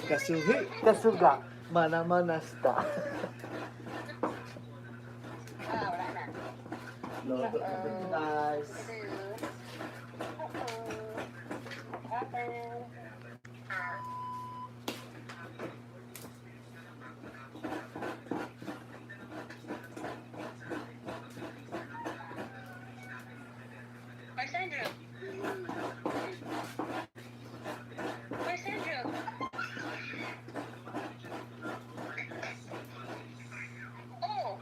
Kasuhi, kasuga, mana-manasta. Wala na. Loto na guys. Where's Andrew? Where's Andrew? Oh!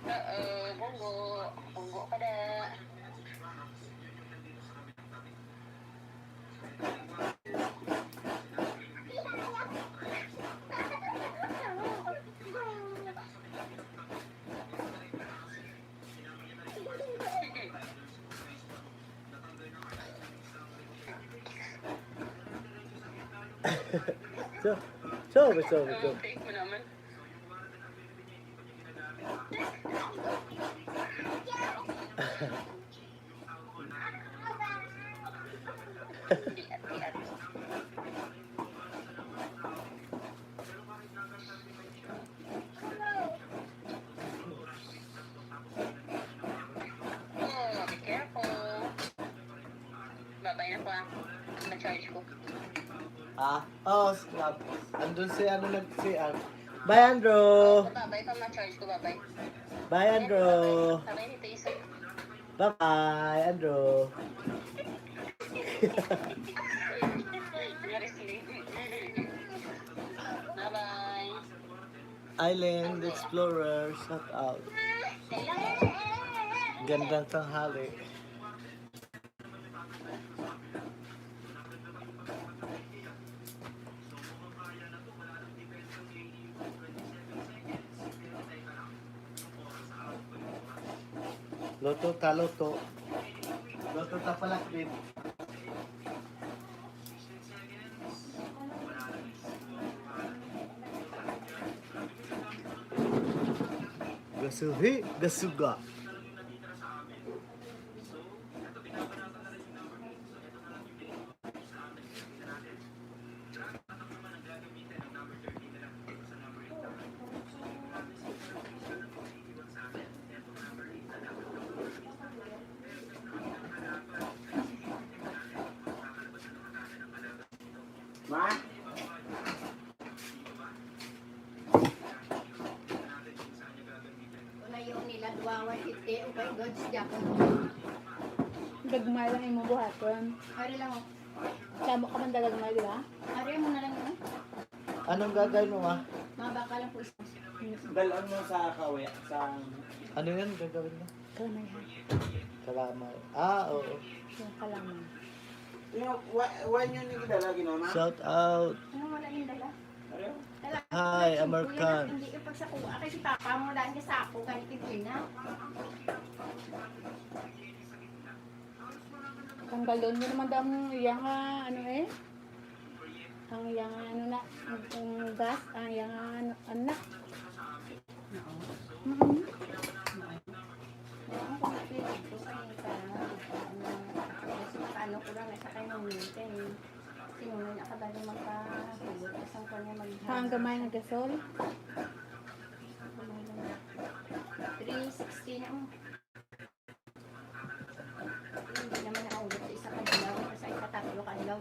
Uh-oh. Bunggo. Bunggo ka na. Coba. Take mo naman. Oh, be careful. Babay na po ah. Na-charge ko. Snap. Andun si nag-CR. Bye, Andrew. Babay pa ma-charge ko, babay. Bye, Andrew. Babay nito isa. Bye-bye, Andrew. Bye-bye. Island Explorer, shout out. Gandang tanghali. Luto ta, luto. Luto ta pala, din. Gasuhi, gasuga. Ma? Wala yung nila 250 okay goods dyan. Gagmay lang yung buhaton. Ari lang oh. Samo ka man gagmay, di ba? Ari mo na lang yun. Anong gagawin mo, ma? Mabaka lang po isa. Dalon mo sa kawe, sa... Ano yan gagawin mo? Kalamay ha. Salamat. Oo. Yung kalamay. Yung, why nyo nyo dala, ginona? Shout out. Ano wala yung dala? Ano? Dala. Hi, American. Hindi ka pag sa kuha. Kasi papa mo daan ka sa ako. Ganit yung na. Ang galon mo naman daw ang iyang ano eh. Ang iyang ano na, ang gas, ang iyang ano na. Ang kumapit ito sa ano ko lang sa kayo ng minute. Sinunod na kadali magkahugot. Isang kanya Ang gamay ng gasol. 360 na mo. Hindi naman nakaulot sa isa kadilaw. Sa isa tatlo kadilaw.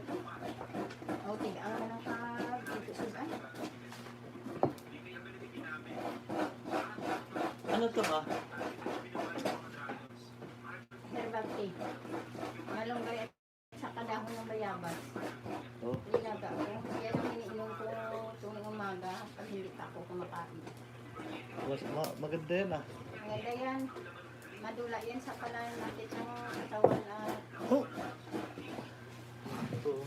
O, tigaan na lang ka. Dito sudan. Ano to, ma? Herbal tea. Malunggay at sa kadahon ng bayabas. Oh. Nilaga ko. Yan ang iniinom ko tuwing umaga pag hindi pa ako kumakain. Maganda yan, ah. Maganda yan. Madula yan sa kalan natin ng katawan at Oh. Oo.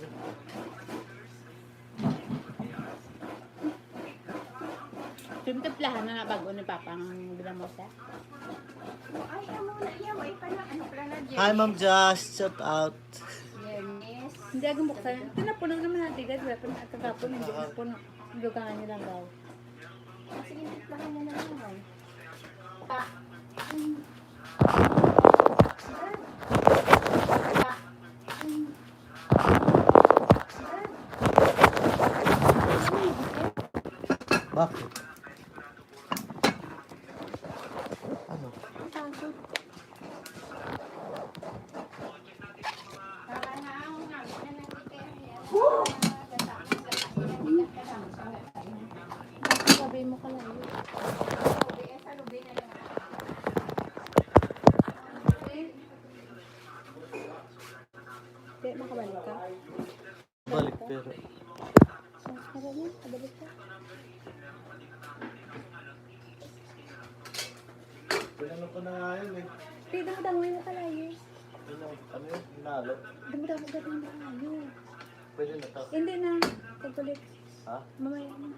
Timtiplahan na na bago ni Papa ang binamosa. ay, ano na yan. Ay, pala. Ano pala na, Jenny? Hi, Ma'am Josh. Shout out. Jenny's. Hindi agad buksan. Tinapuno naman natin guys. Wala pa na kagapon. Hindi napuno. Dugangan niya lang daw. Sige, tiplahan niya na lang. Bakit? Ano? Kaso. Sabi mo ka lang yun. Hindi, makabalik ka. Balik pero. Marami, kabalik ka. Pinano ko na nga yun eh. Hindi, damo-damoy mo pala yun. Ano yun? Hinalo? Damo-damoy ka din ba yun? Pwede na to. Hindi na. Pagpalit. Ha? Mamaya na.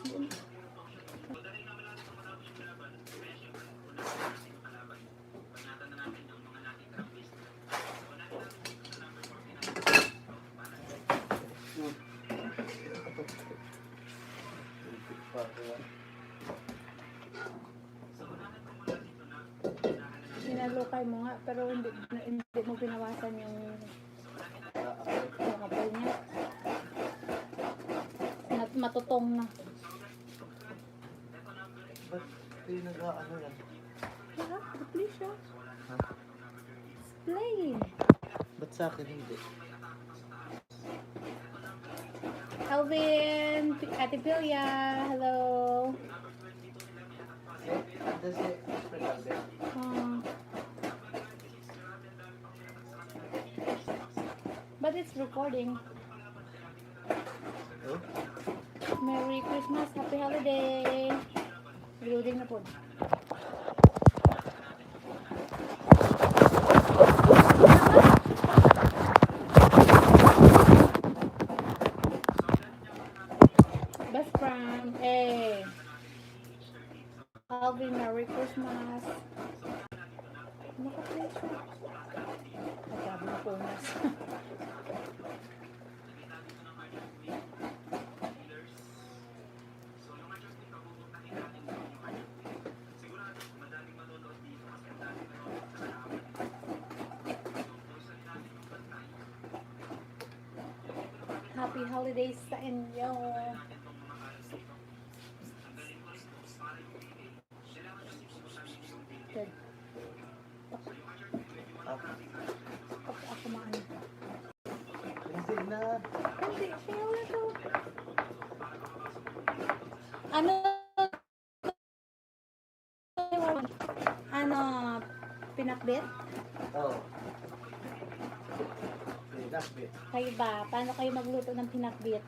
Hindi na. Sinalukay mo nga, pero hindi mo pinawasan yung kapal niya. Matutong na. Ba't pinag-ano yan? Kaya, please siya. Ha? Explain. Ba't sa akin hindi? Alvin, Ate Pilia, hello. Ando si Fernandez. But it's recording. Oh? Merry Christmas, Happy Holiday. Reloading na po. Best friend, eh. Alvin, Merry Christmas. Naka-play siya. Ay, grabe na punas. Happy holidays sa inyo. Good. Ako maano. Hindi na. Hindi, sayaw na to. Ano? Ano? Pinakbit? Oo. Pinakbit. Kayo ba? Paano kayo magluto ng pinakbit?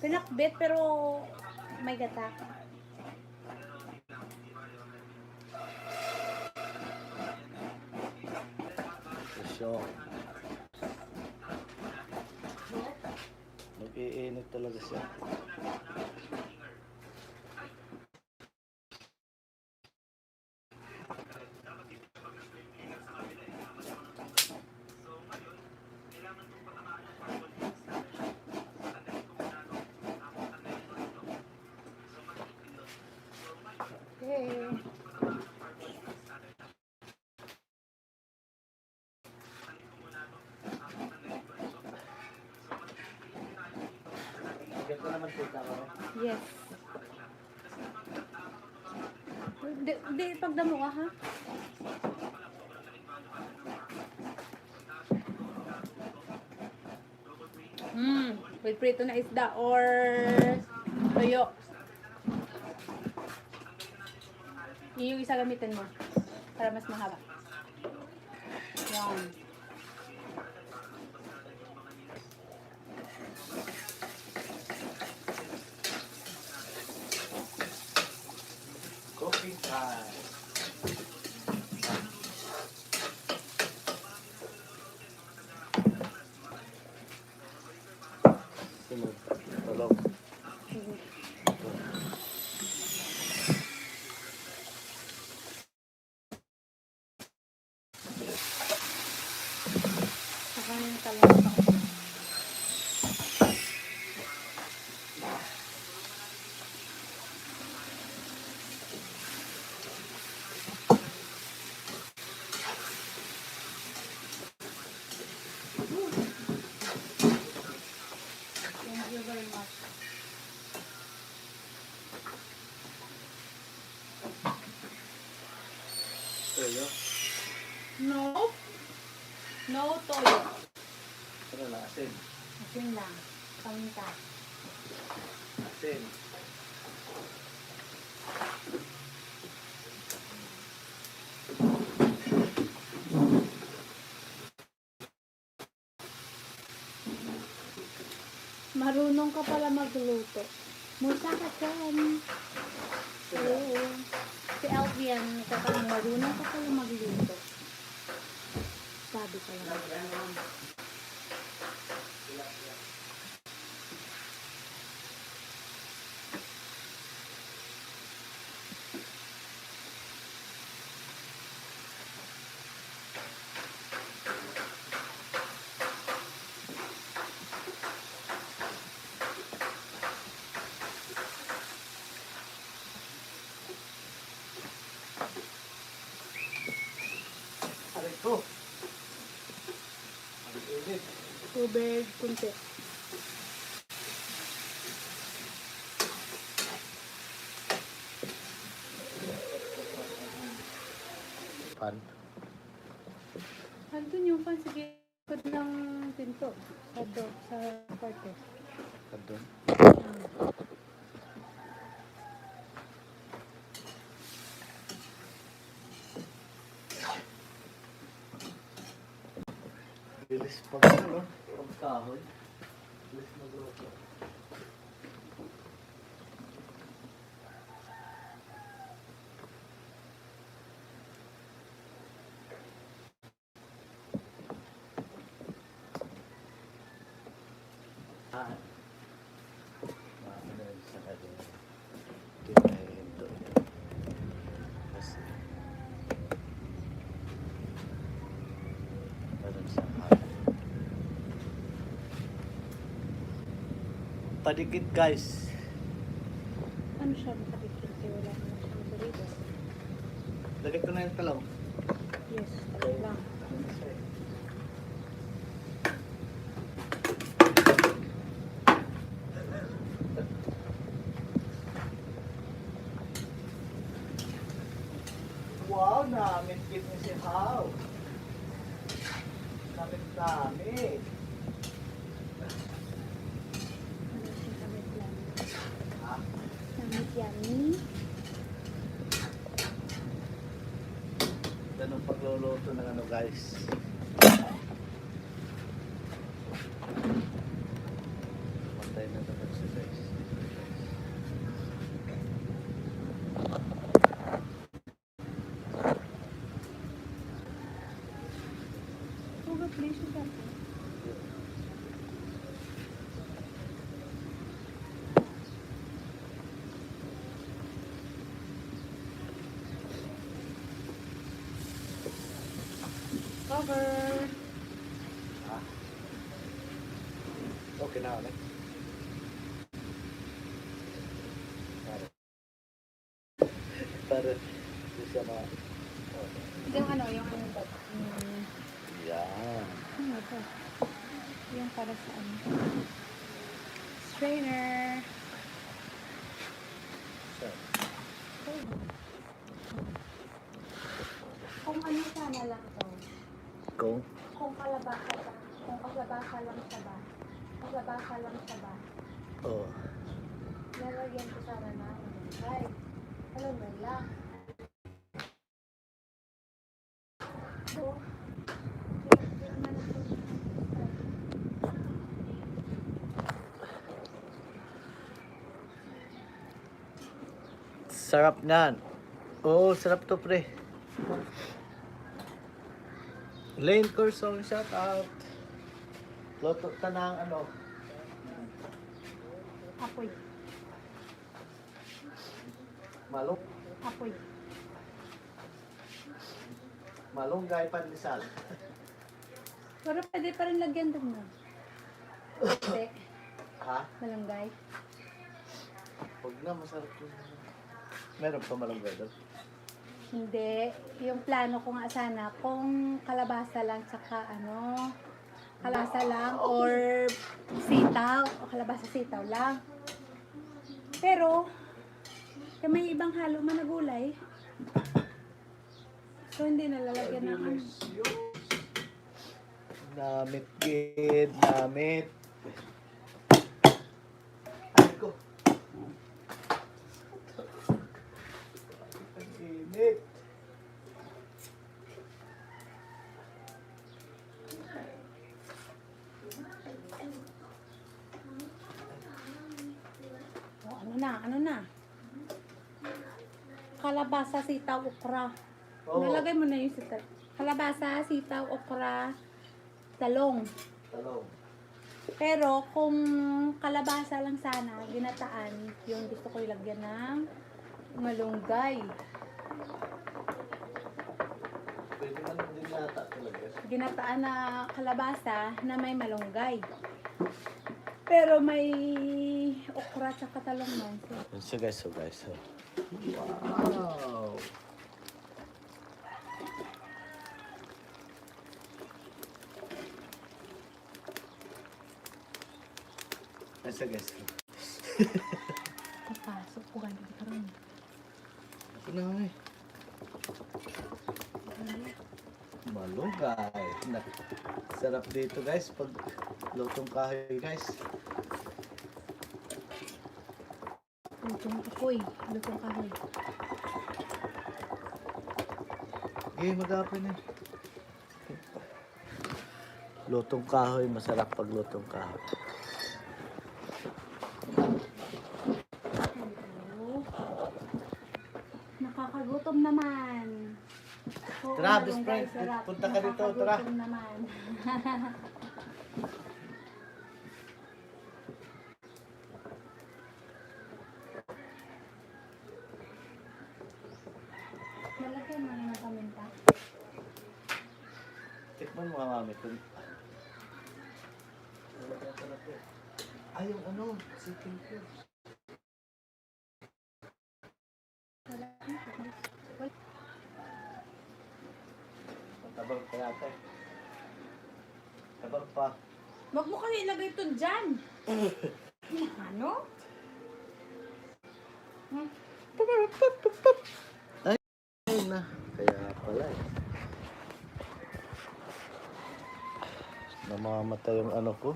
Pinakbit pero may gata. So, mag-iinit talaga siya. Okay. Ganito naman kita ko. Yes. Di pagdamo ka ha? With prito na isda or toyo. Yun yung isa gamitin mo para mas mahaba. Yan. Cooking time. Sunod. Tulog. Saka yung talong ako. Asin. Asin lang. Paminta. Asin. Marunong ka pala magluto. Musa ka dyan. Oo. Si Alvian, marunong ka pala magluto. Sabi ko lang. Aray ko. Ang init. Tubig, kunti. Pan. Andun yung pan sa gilid ng pinto. Sa kwarto. Kadun. Bilis pag ano, pag kahoy. Bilis magluto. Ah. Ano yun sa kanya? Kinahinto niya. Kasi parang sa hapon. Paligid guys. Ano siya makapikit? Kaya wala naman siya masalito. Lagay ko na yung talong. Yes, talaga lang. Wow, namin kit ni si How. Damit. Ano siya kamit lang. Ha? Namit yummy. Ganun pagluluto ng ano guys. Matay na naman siya guys. Sugat please siya. Cover. Ha? Okay na ulit. Para hindi siya ma... Yung ano ba? Yan. Ano ba? Yung para sa ano? Strainer. So, Kung ano sana lang to. kung Kung kalabasa ba? Kung kalabasa lang sa ba? Kalabasa lang sa ba? oh, Lalagyan ko sana na. Ay, alam mo lang. So, sarap niyan. Oo, sarap to pre. Lane Corsong, shout out. Loto ka ng ano. apoy. Malong. Apoy. Malunggay pandesal. Pero pwede pa rin lagyan doon na. Hindi. Ha? Malunggay. Huwag na, masarap yun. Meron pa malunggay doon. Hindi. Yung plano ko nga sana, kung kalabasa lang tsaka ano, kalabasa lang or sitaw, o kalabasa sitaw lang. Pero, kung may ibang halo man na gulay, so hindi nalalagyan ng ano. Namit gid, namit. Ay ko. Ang init. O, ano na? Kalabasa, sitaw, okra. Oo. Nalagay mo na yung sitaw. Kalabasa, sitaw, okra, talong. Talong. Pero kung kalabasa lang sana, ginataan, yung gusto ko ilagyan ng malunggay. Pwede man din nata talaga. Ginataan na kalabasa na may malunggay. Pero may okra at talong man. So guys. Wow. So guys. Papasok ko ganito karon. Ito na nga eh. Malunggay. Sarap dito guys pag lutong kahoy guys. Lutong apoy, lutong kahoy. Okay, mag-apin eh. Lutong kahoy, masarap pag lutong kahoy. Nakakagutom naman. Oo, Tara, best malunggay, friend. sarap. Punta ka dito, tara. Nakakagutom naman. Nalagyan mo na ng paminta. Tikman mo nga mami. Ay, yung ano, chicken cubes. Tabang pa yata eh. Tabang pa. Wag mo kasi ilagay ito dyan. Ano? Ay na, kaya pala eh. Namamatay yung ano ko.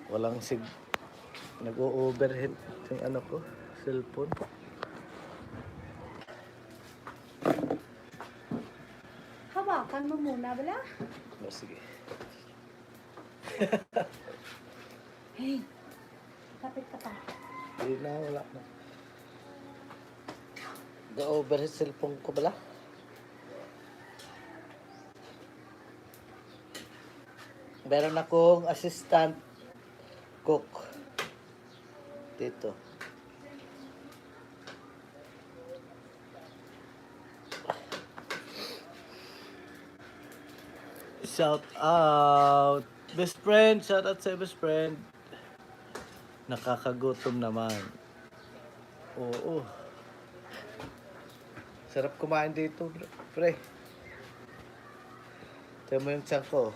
Walang nag-o-overheat yung ano ko, cellphone. Hawakan mo muna, bala. Oh, sige. Hey, kapit ka pa. Hindi na, wala na. Nag-overheat cellphone ko bala. Meron akong assistant cook dito. Shout out best friend, shout out sa best friend. Nakakagutom naman. Oo. Sarap kumain dito, pre. Tignan mo yung tiyan ko.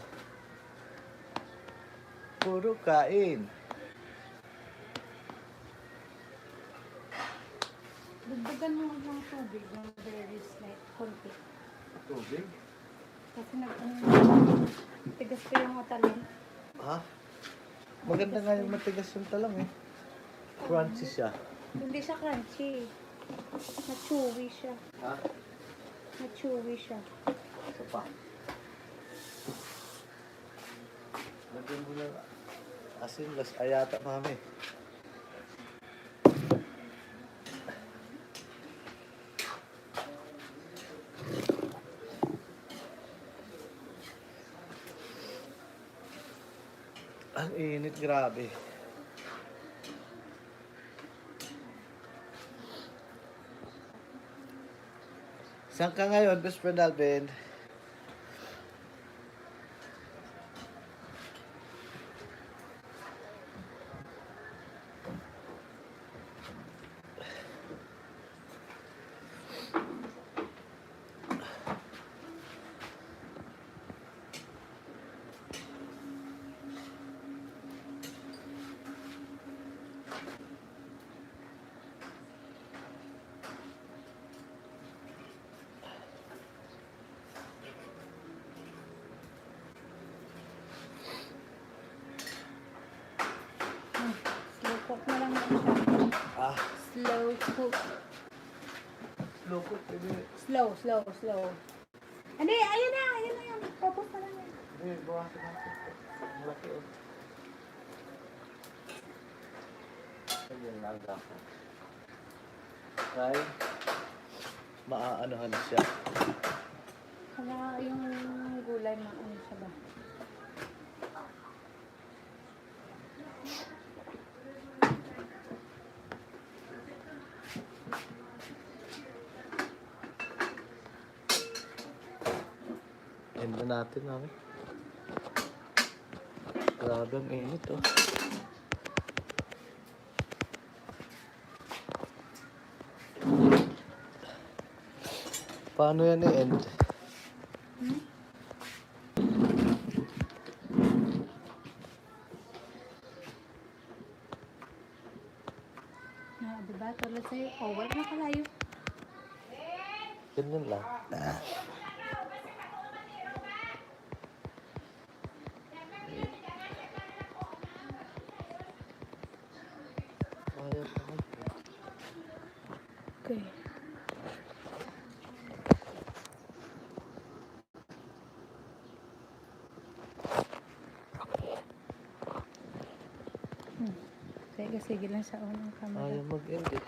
Puro kain. Dagdagan mo ng tubig, ng very slight, konti. Tubig? Kasi tigas ko yung talong. Ha? Maganda nga yung matigas yung talong eh. Crunchy siya. Hindi siya crunchy. Na-chewy siya. Ha? Na-chewy siya. Ito pa. Lagyan mo lang asin, las ayata mami. Ang init, grabe. Saan ka ngayon, best friend Alvin? cook. Slow cook, hindi. Slow. Hindi, ayun na yan. Tapos na lang yan. Hindi, bawasan natin. Ang laki oh. Ayan lang ako. Kaya, maaanohan siya. Kaya yung gulay maano siya ba? End na natin, mami. Grabe ang init, oh. Paano yan i-end? Diba? Tulad sa'yo. Oh, wala na kalayo. Ganyan lang. Ayaw pa nga. Okay. Sige lang sa unang camera. Ayaw mag-end eh.